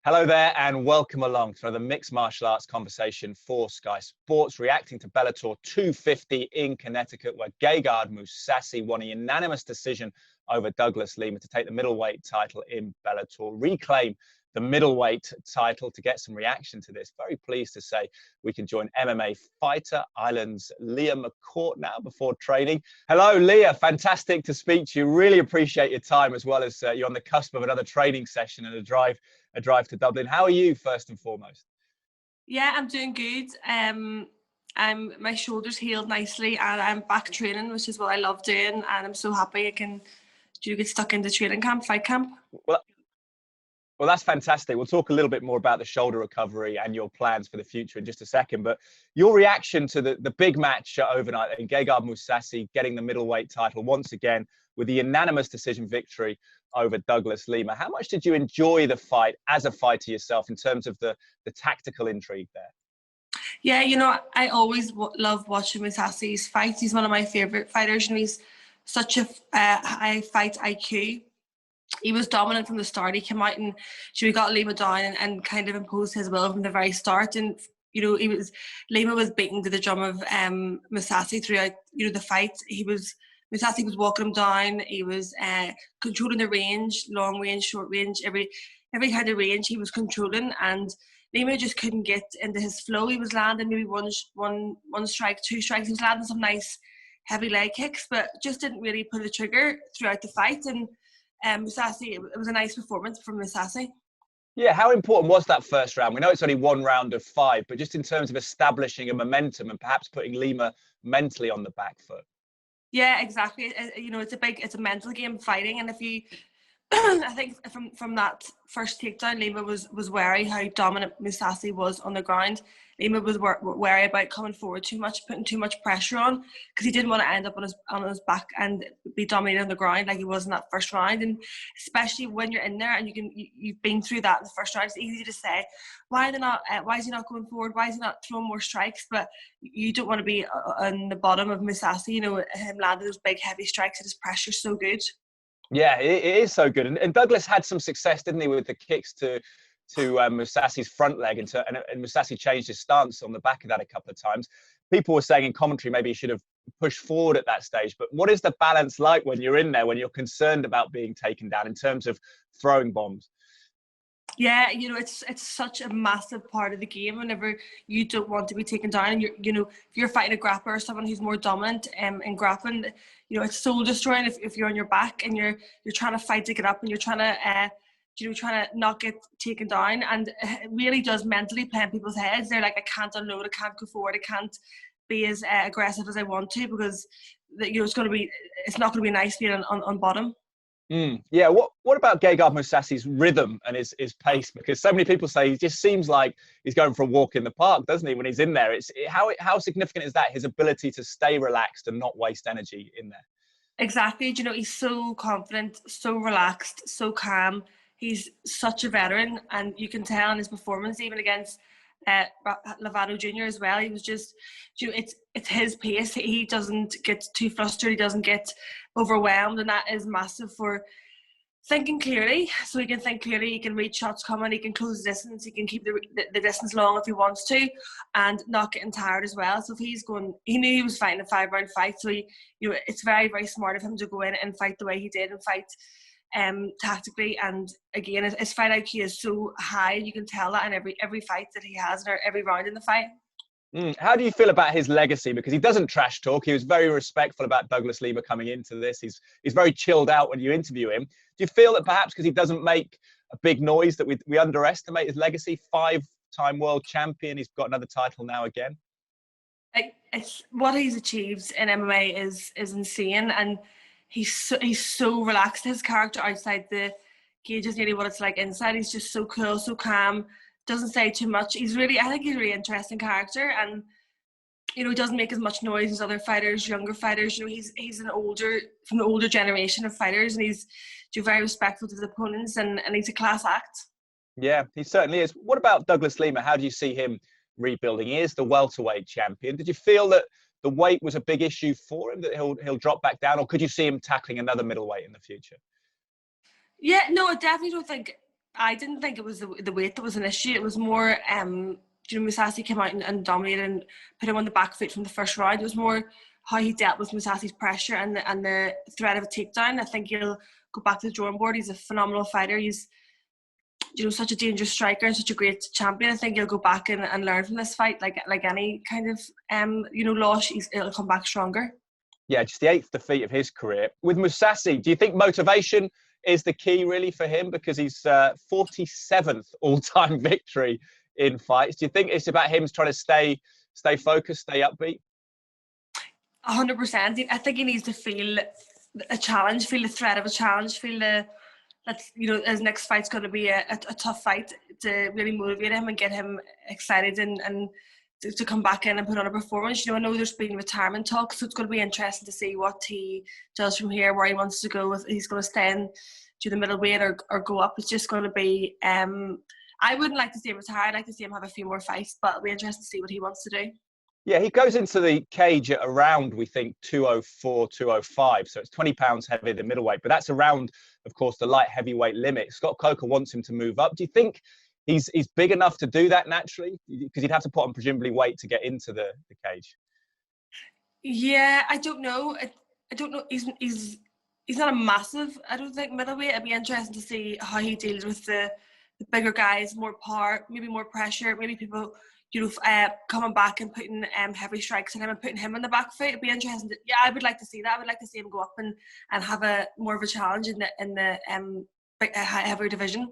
Hello there and welcome along to another mixed martial arts conversation for Sky Sports, reacting to Bellator 250 in Connecticut, where Gegard Mousasi won a unanimous decision over Douglas Lima to take the middleweight title in Bellator, reclaim the middleweight title. To get some reaction to this, very pleased to say we can join MMA Fighter Island's Leah McCourt now before training. Hello, Leah. Fantastic to speak to you. Really appreciate your time, as well as you're on the cusp of another training session and a drive to Dublin. How are you, first and foremost? Yeah, I'm doing good. My shoulders healed nicely, and I'm back training, which is what I love doing. And I'm so happy I can get stuck into training camp, fight camp. Well, that's fantastic. We'll talk a little bit more about the shoulder recovery and your plans for the future in just a second. But your reaction to the big match overnight, and Gegard Mousasi getting the middleweight title once again with the unanimous decision victory over Douglas Lima. How much did you enjoy the fight as a fighter yourself in terms of the tactical intrigue there? Yeah, I always love watching Mousasi's fights. He's one of my favourite fighters. He's such a high fight IQ. He was dominant from the start. He came out and he got Lima down and kind of imposed his will from the very start. And Lima was beaten to the drum of Mousasi throughout the fight. Mousasi was walking him down. He was controlling the range, long range, short range, every kind of range he was controlling, and Lima just couldn't get into his flow. He was landing maybe one strike, two strikes. He was landing some nice heavy leg kicks, but just didn't really pull the trigger throughout the fight. And Mousasi, it was a nice performance from Mousasi. Yeah, how important was that first round? We know it's only one round of 5, but just in terms of establishing a momentum and perhaps putting Lima mentally on the back foot. Yeah, exactly. It's a mental game, fighting, and if you, I think from that first takedown, Lima was wary how dominant Mousasi was on the ground. Lima was wary about coming forward too much, putting too much pressure on, because he didn't want to end up on his back and be dominated on the ground like he was in that first round. And especially when you're in there and you've been through that in the first round, it's easy to say, why is he not going forward? Why is he not throwing more strikes? But you don't want to be on the bottom of Mousasi. Him landing those big heavy strikes, and his pressure's so good. Yeah, it is so good. And Douglas had some success, didn't he, with the kicks to Mousasi's front leg, and Mousasi changed his stance on the back of that a couple of times. People were saying in commentary maybe he should have pushed forward at that stage. But what is the balance like when you're in there, when you're concerned about being taken down in terms of throwing bombs? Yeah, it's such a massive part of the game. Whenever you don't want to be taken down, and if you're fighting a grappler or someone who's more dominant in grappling, it's soul destroying if you're on your back and you're trying to fight to get up, and you're trying to not get taken down. And it really does mentally play in people's heads. They're like, I can't unload, I can't go forward, I can't be as aggressive as I want to, because it's not going to be nice being on bottom. Yeah, what about Gegard Mousasi's rhythm and his pace? Because so many people say he just seems like he's going for a walk in the park, doesn't he, when he's in there? How significant is that, his ability to stay relaxed and not waste energy in there? Exactly. He's so confident, so relaxed, so calm. He's such a veteran, and you can tell in his performance, even against Lovato Jr. as well. He was just, it's his pace. He doesn't get too flustered. He doesn't get overwhelmed, and that is massive for thinking clearly. So he can think clearly. He can read shots coming. He can close the distance. He can keep the distance long if he wants to, and not getting tired as well. So if he knew he was fighting a 5-round fight. So it's very, very smart of him to go in and fight the way he did, and fight tactically. And again, his fight IQ is so high. You can tell that in every fight that he has, or every round in the fight. How do you feel about his legacy? Because he doesn't trash talk. He was very respectful about Douglas Lima coming into this. He's very chilled out when you interview him. Do you feel that perhaps because he doesn't make a big noise that we underestimate his legacy? 5-time world champion. He's got another title now again. It's what he's achieved in MMA is insane, and he's so relaxed. His character outside the cage is nearly what it's like inside. He's just so cool, so calm. Doesn't say too much. I think he's a really interesting character, and he doesn't make as much noise as other fighters, younger fighters. He's from the older generation of fighters, and he's very respectful to his opponents, and he's a class act. Yeah, he certainly is. What about Douglas Lima? How do you see him rebuilding? He is the welterweight champion. Did you feel that the weight was a big issue for him, that he'll drop back down, or could you see him tackling another middleweight in the future? Yeah, no, I definitely don't think I didn't think it was the weight that was an issue. It was more, Mousasi came out and dominated and put him on the back foot from the first round. It was more how he dealt with Mousasi's pressure and the threat of a takedown. I think he'll go back to the drawing board. He's a phenomenal fighter. He's, such a dangerous striker and such a great champion. I think he'll go back and learn from this fight. Like any kind of, loss, he'll come back stronger. Yeah, just the 8th defeat of his career. With Mousasi, do you think motivation is the key really for him? Because he's 47th all-time victory in fights. Do you think it's about him trying to stay focused, stay upbeat? 100%. I think he needs to feel a challenge, feel the threat of a challenge, feel that his next fight's going to be a tough fight to really motivate him and get him excited and to come back in and put on a performance. I know there's been retirement talk, so it's going to be interesting to see what he does from here, where he wants to go. If he's going to stay in to the middleweight or go up. It's just going to be. I wouldn't like to see him retire. I'd like to see him have a few more fights, but it'll be interesting to see what he wants to do. Yeah, he goes into the cage at around, we think, 204, 205. So it's 20 pounds heavier than middleweight. But that's around, of course, the light heavyweight limit. Scott Coker wants him to move up. Do you think he's big enough to do that naturally? Because he'd have to put on presumably weight to get into the cage. Yeah, I don't know. I don't know. He's not a massive, I don't think, middleweight. It'd be interesting to see how he deals with the bigger guys, more power, maybe more pressure, maybe people, coming back and putting heavy strikes on him and putting him on the back foot. It'd be interesting. I would like to see that. I would like to see him go up and have a more of a challenge in the heavier division.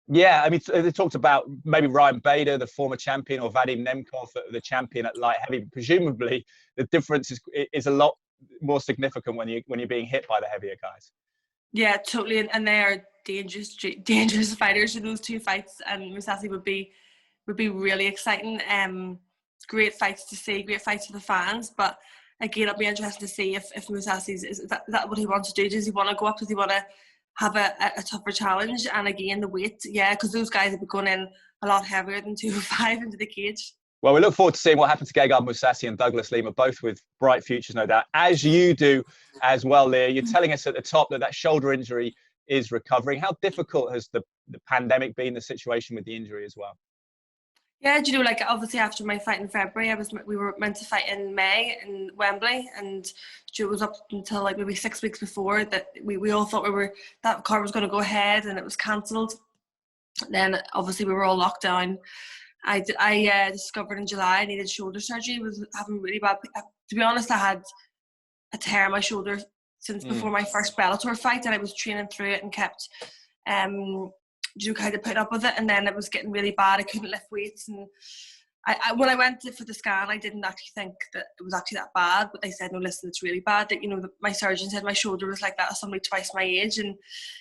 Yeah, I mean, they talked about maybe Ryan Bader, the former champion, or Vadim Nemkov, the champion at light heavy. Presumably, the difference is a lot more significant when you're being hit by the heavier guys. Yeah, totally, and they are dangerous fighters in those two fights. And Mousasi would be really exciting. Great fights to see, great fights for the fans. But again, it'll be interesting to see if Mousasi's is that what he wants to do. Does he want to go up? Does he want to have a tougher challenge? And again, the weight, because those guys will be going in a lot heavier than 205 into the cage. Well, we look forward to seeing what happens to Gegard Mousasi and Douglas Lima, both with bright futures, no doubt, as you do as well, Leah. You're telling us at the top that shoulder injury is recovering. How difficult has the pandemic been, the situation with the injury as well? Yeah, obviously after my fight in February, we were meant to fight in May in Wembley, and it was up until maybe 6 weeks before that we all thought that card was going to go ahead, and it was cancelled. Then obviously we were all locked down. I discovered in July I needed shoulder surgery. I was having really bad. To be honest, I had a tear in my shoulder since before my first Bellator fight, and I was training through it and kept kind of putting up with it, and then it was getting really bad. I couldn't lift weights, and when I went for the scan, I didn't actually think that it was actually that bad, but they said, no, listen, it's really bad. That my surgeon said my shoulder was like that as somebody twice my age, and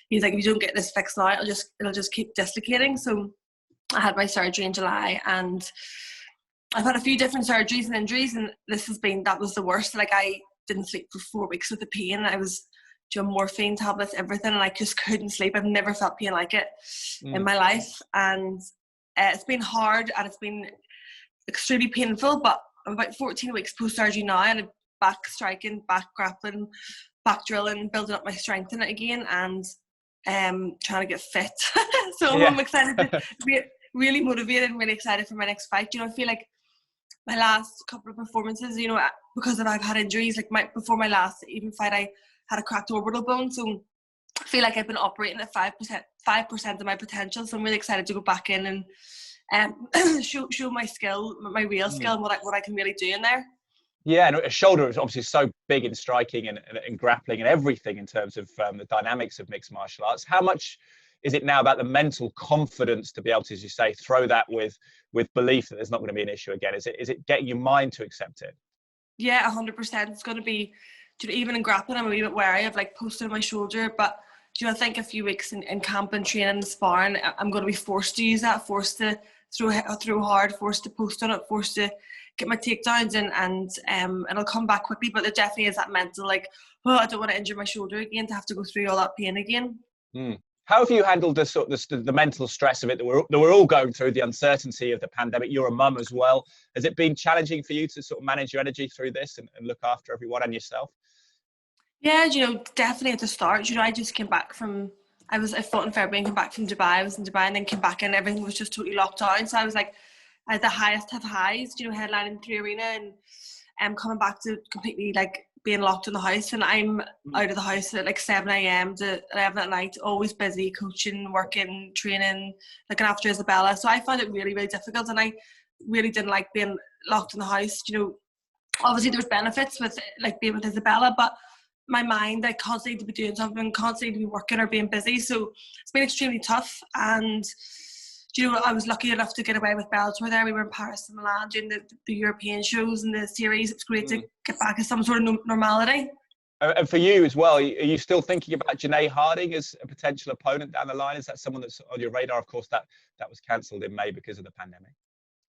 he's like, if you don't get this fixed now, it'll just keep dislocating. So I had my surgery in July, and I've had a few different surgeries and injuries, and that was the worst. I didn't sleep for 4 weeks with the pain. I was doing morphine tablets, everything, and I just couldn't sleep. I've never felt pain like it in my life, and it's been hard and it's been extremely painful, but I'm about 14 weeks post-surgery now, and I'm back striking, back grappling, back drilling, building up my strength in it again, and trying to get fit. So yeah. I'm excited to be really motivated and really excited for my next fight. I feel like my last couple of performances, because I've had injuries, before my last even fight, I had a cracked orbital bone, so I feel like I've been operating at 5% of my potential. So I'm really excited to go back in and show my skill, my real skill, and what I can really do in there. Yeah, and a shoulder is obviously so big in striking and grappling and everything in terms of the dynamics of mixed martial arts. How much is it now about the mental confidence to be able to, as you say, throw that with belief that there's not going to be an issue again? Is it getting your mind to accept it? Yeah, 100%. It's going to be, even in grappling, I'm a wee bit wary of posting my shoulder, but I think a few weeks in camp and training and sparring, I'm going to be forced to use that, forced to throw hard, forced to post on it, forced to get my takedowns in, and it'll come back quickly. But there definitely is that mental, I don't want to injure my shoulder again, to have to go through all that pain again. How have you handled the mental stress of it that we're all going through, the uncertainty of the pandemic? You're a mum as well. Has it been challenging for you to sort of manage your energy through this and look after everyone and yourself? Yeah, definitely at the start. I just came back from I fought in February and came back from Dubai. I was in Dubai and then came back and everything was just totally locked down. So I was like at the highest of highs, you know, headlining through arena and coming back to completely like being locked in the house. And I'm out of the house at like 7 a.m. to 11 at night, always busy, coaching, working, training, looking after Isabella. So I found it really, really difficult, and I really didn't like being locked in the house. You know, obviously there's benefits with like being with Isabella, but my mind, I constantly need to be doing something, constantly need to be working or being busy. So it's been extremely tough. And you know, I was lucky enough to get away with Bellator there. We were in Paris and Milan doing the European shows and the series. It was great to get back to some sort of normality. And for you as well, are you still thinking about Janae Harding as a potential opponent down the line? Is that someone that's on your radar? Of course, that was cancelled in May because of the pandemic.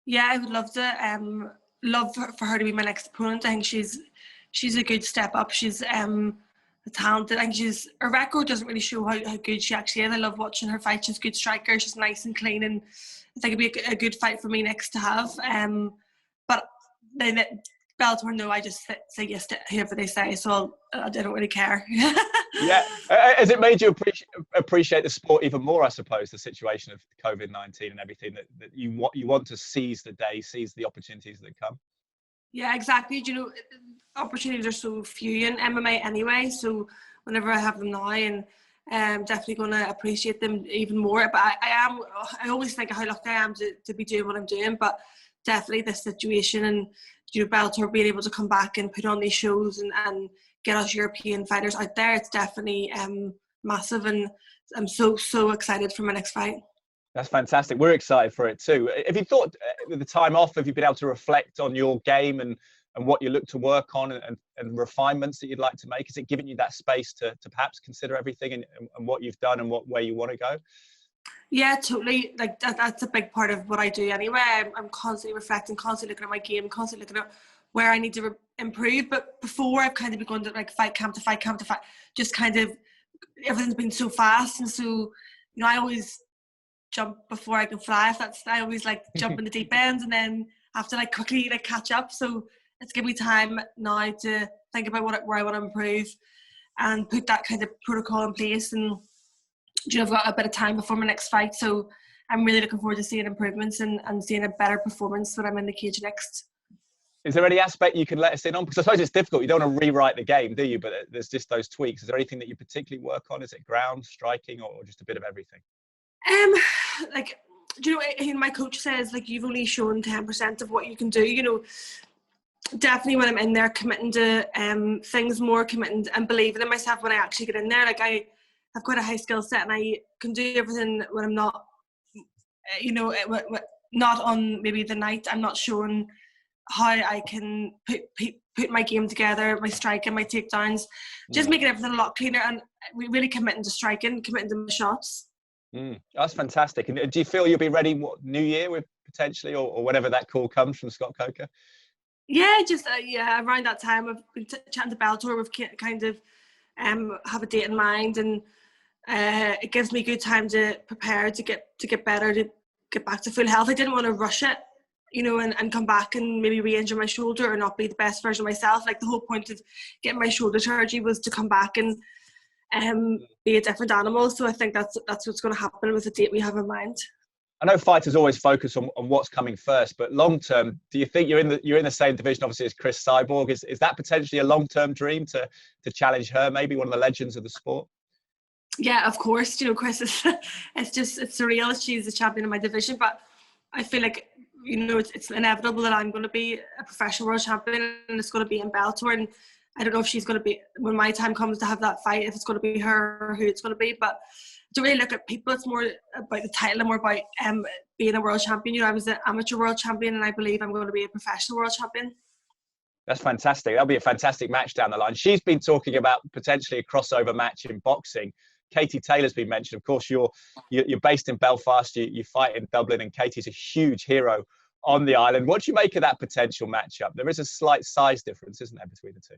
Yeah, I would love to. Love for her to be my next opponent. I think she's a good step up. She's talented. I think her record doesn't really show how good she actually is. I love watching her fight. She's a good striker. She's nice and clean, and I think it'd be a good fight for me next to have. But then Bellator, no, I just say yes to whoever they say, so I don't really care. Yeah, has it made you appreciate the sport even more? I suppose the situation of COVID-19 and everything that you want to seize the day, seize the opportunities that come. Yeah, exactly. You know, opportunities are so few in MMA anyway. So whenever I have them now, and definitely going to appreciate them even more. But I always think how lucky I am to be doing what I'm doing. But definitely this situation and, you know, Bellator being able to come back and put on these shows and get us European fighters out there, it's definitely massive. And I'm so excited for my next fight. That's fantastic. We're excited for it too. Have you thought, with the time off, have you been able to reflect on your game and what you look to work on and refinements that you'd like to make? Has it given you that space to perhaps consider everything and what you've done and where you want to go? Yeah, totally. Like that's a big part of what I do anyway. I'm constantly reflecting, constantly looking at my game, constantly looking at where I need to improve. But before, I've kind of been going to like fight camp to fight, just kind of everything's been so fast. And so, you know, I always jump before I can fly. I always like jump in the deep end and then have to like quickly like catch up. So it's given me time now to think about where I want to improve and put that kind of protocol in place. And, you know, I've got a bit of time before my next fight, so I'm really looking forward to seeing improvements and seeing a better performance when I'm in the cage next. Is there any aspect you can let us in on? Because I suppose it's difficult. You don't want to rewrite the game, do you? But there's just those tweaks. Is there anything that you particularly work on? Is it ground, striking, or just a bit of everything? Like, do you know, my coach says, like, you've only shown 10% of what you can do. You know, definitely when I'm in there committing to things more, committing and believing in myself when I actually get in there. Like, I have quite a high skill set and I can do everything when I'm not, you know, not on maybe the night. I'm not showing how I can put my game together, my striking, my takedowns, just making everything a lot cleaner and really committing to striking, committing to my shots. That's fantastic. And do you feel you'll be ready New Year with potentially or whenever that call comes from Scott Coker? Yeah, just around that time I've been chatting to Bellator. We've kind of have a date in mind, and it gives me good time to prepare to get better, to get back to full health. I didn't want to rush it, you know, and come back and maybe re-injure my shoulder or not be the best version of myself. Like the whole point of getting my shoulder surgery was to come back and be a different animal. So I think that's what's going to happen with the date we have in mind. I know fighters always focus on what's coming first, but long term, do you think you're in the same division obviously as Chris Cyborg? Is that potentially a long term dream to challenge her, maybe one of the legends of the sport? Yeah, of course. You know, Chris is it's surreal. She's the champion of my division, but I feel like, you know, it's inevitable that I'm going to be a professional world champion, and it's going to be in Bellator. And I don't know if she's going to be, when my time comes to have that fight, if it's going to be her or who it's going to be. But to really look at people, it's more about the title and more about being a world champion. You know, I was an amateur world champion, and I believe I'm going to be a professional world champion. That's fantastic. That'll be a fantastic match down the line. She's been talking about potentially a crossover match in boxing. Katie Taylor's been mentioned. Of course, you're based in Belfast. You fight in Dublin, and Katie's a huge hero on the island. What do you make of that potential matchup? There is a slight size difference, isn't there, between the two?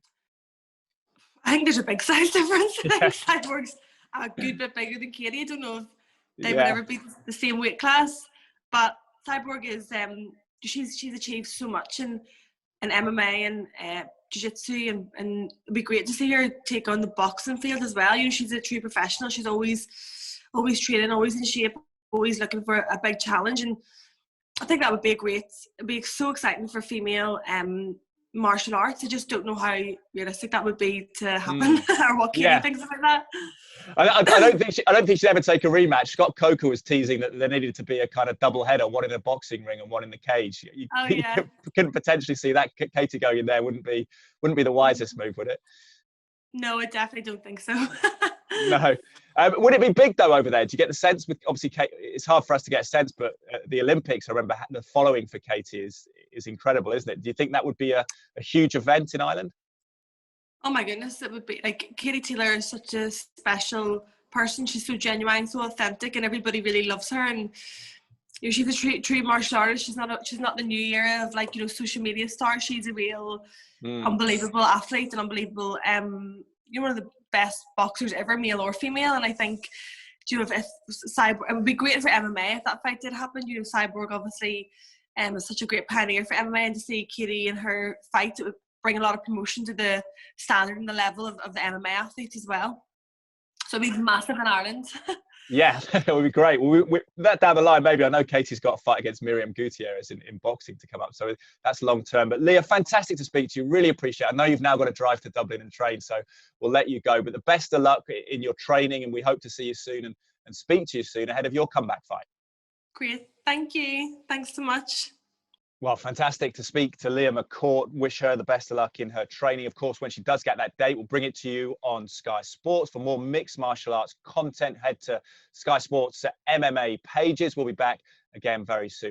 I think there's a big size difference. I think Cyborg's a good bit bigger than Katie. I don't know if they would ever be the same weight class, but Cyborg is she's achieved so much in MMA and jiu-jitsu, and it'd be great to see her take on the boxing field as well. You know, she's a true professional. She's always training, always in shape, always looking for a big challenge, and I think that would be it'd be so exciting for female martial arts. I just don't know how realistic that would be to happen, or what Katie thinks about that. I don't think she'd ever take a rematch. Scott Coker was teasing that there needed to be a kind of double header, one in a boxing ring and one in the cage. You couldn't potentially see that. Katie going in there wouldn't be the wisest move, would it? No, I definitely don't think so. No. Would it be big though over there? Do you get the sense with, obviously it's hard for us to get a sense, but the Olympics, I remember the following for Katie is incredible, isn't it? Do you think that would be a huge event in Ireland? Oh my goodness, it would be. Like, Katie Taylor is such a special person. She's so genuine, so authentic, and everybody really loves her. And you know, she's a true martial artist. She's not the new era of, like, you know, social media star. She's a real unbelievable athlete and unbelievable you're one of the best boxers ever, male or female. And I think, you know, if Cyborg, it would be great for MMA if that fight did happen. You know, Cyborg obviously is such a great pioneer for MMA, and to see Katie in her fight, it would bring a lot of promotion to the standard and the level of the MMA athletes as well. So it'd be massive in Ireland. Yeah, it would be great. Well, that down the line, maybe. I know Katie's got a fight against Miriam Gutierrez in boxing to come up, so that's long term. But Leah, fantastic to speak to you. Really appreciate it. I know you've now got to drive to Dublin and train, so we'll let you go. But the best of luck in your training, and we hope to see you soon and speak to you soon ahead of your comeback fight. Great. Thank you. Thanks so much. Well, fantastic to speak to Leah McCourt. Wish her the best of luck in her training. Of course, when she does get that date, we'll bring it to you on Sky Sports. For more mixed martial arts content, head to Sky Sports MMA pages. We'll be back again very soon.